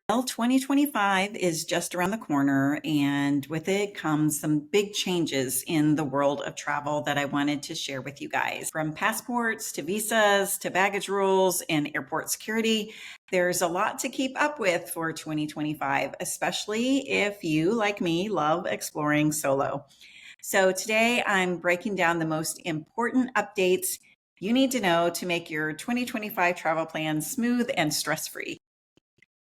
Well, 2025 is just around the corner, and with it comes some big changes in the world of travel that I wanted to share with you guys. From passports to visas to baggage rules and airport security, there's a lot to keep up with for 2025, especially if you, like me, love exploring solo. So today I'm breaking down the most important updates you need to know to make your 2025 travel plan smooth and stress-free.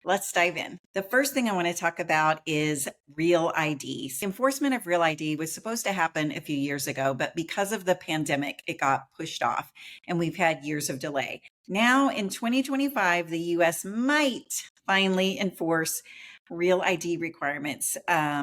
Let's dive in. The first thing I want to talk about is Real ID. Enforcement of Real ID was supposed to happen a few years ago, but because of the pandemic, it got pushed off and we've had years of delay. Now in 2025, the US might finally enforce Real ID requirements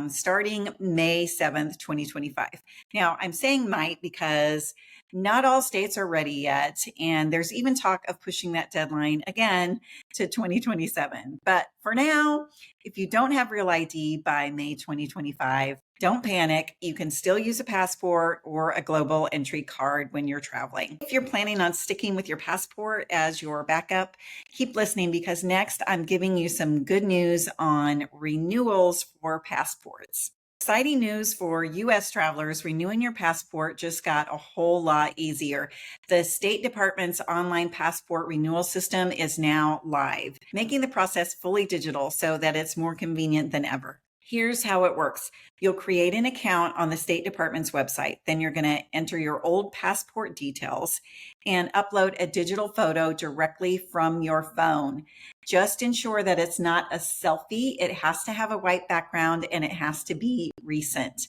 starting May 7th, 2025. Now, I'm saying might because not all states are ready yet, and there's even talk of pushing that deadline again to 2027. But for now, if you don't have Real ID by May 2025, don't panic. You can still use a passport or a global entry card when you're traveling. If you're planning on sticking with your passport as your backup, keep listening because next I'm giving you some good news on renewals for passports. Exciting news for US travelers. Renewing your passport just got a whole lot easier. The State Department's online passport renewal system is now live, making the process fully digital so that it's more convenient than ever. Here's how it works. You'll create an account on the State Department's website. Then you're going to enter your old passport details and upload a digital photo directly from your phone. Just ensure that it's not a selfie. It has to have a white background and it has to be recent.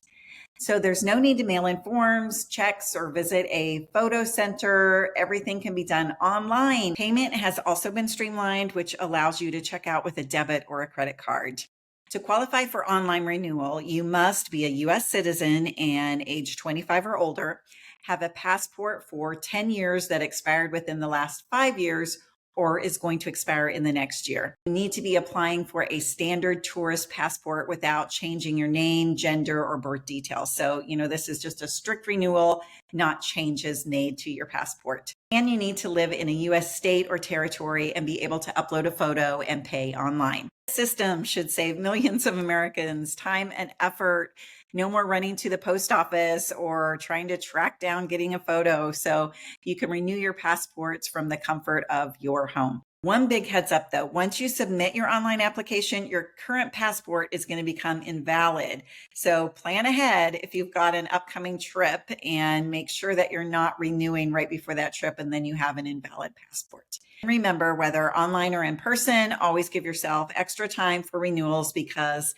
So there's no need to mail in forms, checks, or visit a photo center. Everything can be done online. Payment has also been streamlined, which allows you to check out with a debit or a credit card. To qualify for online renewal, you must be a US citizen and age 25 or older, have a passport for 10 years that expired within the last 5 years, or is going to expire in the next year. You need to be applying for a standard tourist passport without changing your name, gender, or birth details. So, this is just a strict renewal, not changes made to your passport. And you need to live in a US state or territory and be able to upload a photo and pay online. The system should save millions of Americans time and effort. No more running to the post office or trying to track down getting a photo. So you can renew your passports from the comfort of your home. One big heads up though, once you submit your online application, your current passport is going to become invalid. So plan ahead if you've got an upcoming trip and make sure that you're not renewing right before that trip and then you have an invalid passport. Remember, whether online or in person, always give yourself extra time for renewals because,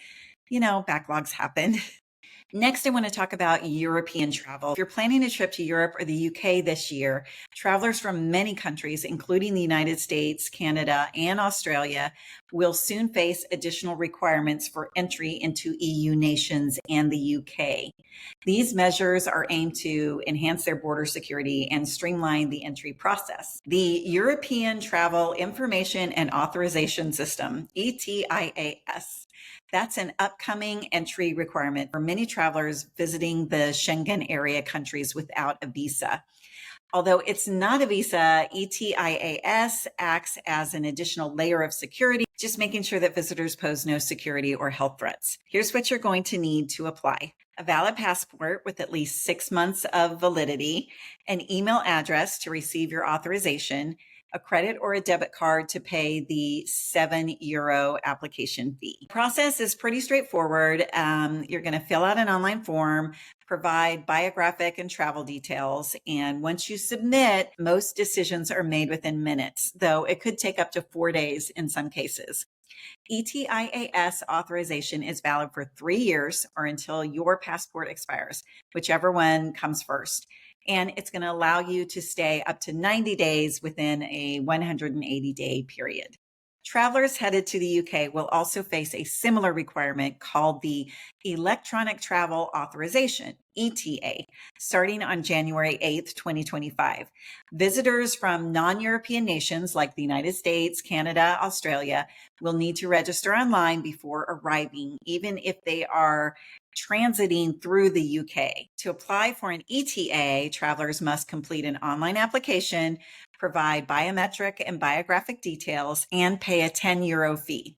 backlogs happen. Next, I want to talk about European travel. If you're planning a trip to Europe or the UK this year, travelers from many countries, including the United States, Canada, and Australia, will soon face additional requirements for entry into EU nations and the UK. These measures are aimed to enhance their border security and streamline the entry process. The European Travel Information and Authorization System, ETIAS, that's an upcoming entry requirement for many travelers visiting the Schengen area countries without a visa. Although it's not a visa, ETIAS acts as an additional layer of security, just making sure that visitors pose no security or health threats. Here's what you're going to need to apply: a valid passport with at least 6 months of validity, an email address to receive your authorization, a credit or a debit card to pay the €7 application fee. The process is pretty straightforward. You're going to fill out an online form, provide biographic and travel details, and once you submit, most decisions are made within minutes, though it could take up to 4 days in some cases. ETIAS authorization is valid for 3 years or until your passport expires, whichever one comes first. And it's going to allow you to stay up to 90 days within a 180-day period. Travelers headed to the UK will also face a similar requirement called the Electronic Travel Authorization, ETA, starting on January 8th, 2025. Visitors from non-European nations like the United States, Canada, Australia will need to register online before arriving, even if they are transiting through the UK. To apply for an ETA, travelers must complete an online application, provide biometric and biographic details, and pay a €10 fee.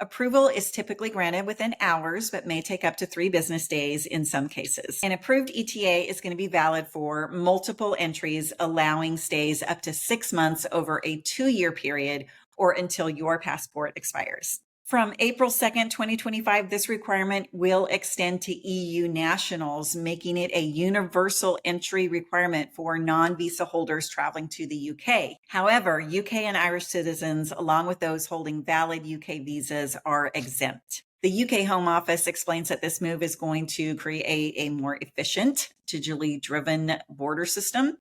Approval is typically granted within hours, but may take up to 3 business days in some cases. An approved ETA is going to be valid for multiple entries, allowing stays up to 6 months over a 2-year period or until your passport expires. From April 2nd, 2025, this requirement will extend to EU nationals, making it a universal entry requirement for non-visa holders traveling to the UK. However, UK and Irish citizens, along with those holding valid UK visas, are exempt. The UK Home Office explains that this move is going to create a more efficient, digitally driven border system.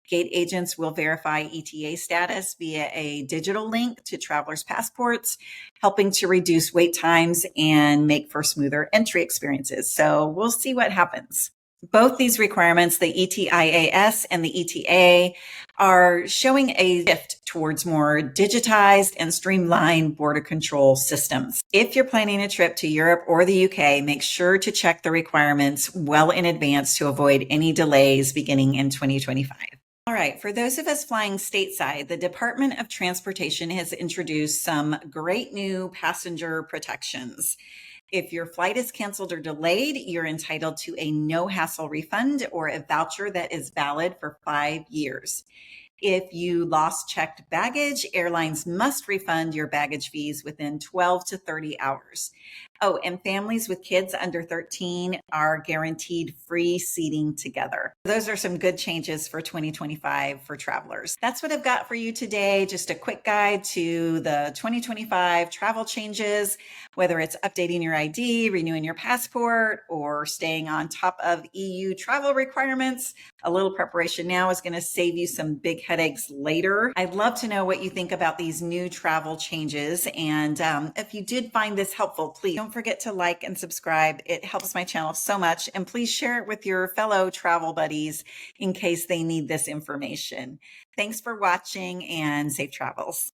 Gate agents will verify ETA status via a digital link to travelers' passports, helping to reduce wait times and make for smoother entry experiences. So we'll see what happens. Both these requirements, the ETIAS and the ETA, are showing a shift towards more digitized and streamlined border control systems. If you're planning a trip to Europe or the UK, make sure to check the requirements well in advance to avoid any delays beginning in 2025. All right, for those of us flying stateside, the Department of Transportation has introduced some great new passenger protections. If your flight is canceled or delayed, you're entitled to a no-hassle refund or a voucher that is valid for 5 years. If you lost checked baggage, airlines must refund your baggage fees within 12 to 30 hours. Oh, and families with kids under 13 are guaranteed free seating together. Those are some good changes for 2025 for travelers. That's what I've got for you today. Just a quick guide to the 2025 travel changes, whether it's updating your ID, renewing your passport, or staying on top of EU travel requirements. A little preparation now is going to save you some big headaches later. I'd love to know what you think about these new travel changes. And if you did find this helpful, please don't forget to like and subscribe. It helps my channel so much. And please share it with your fellow travel buddies in case they need this information. Thanks for watching and safe travels.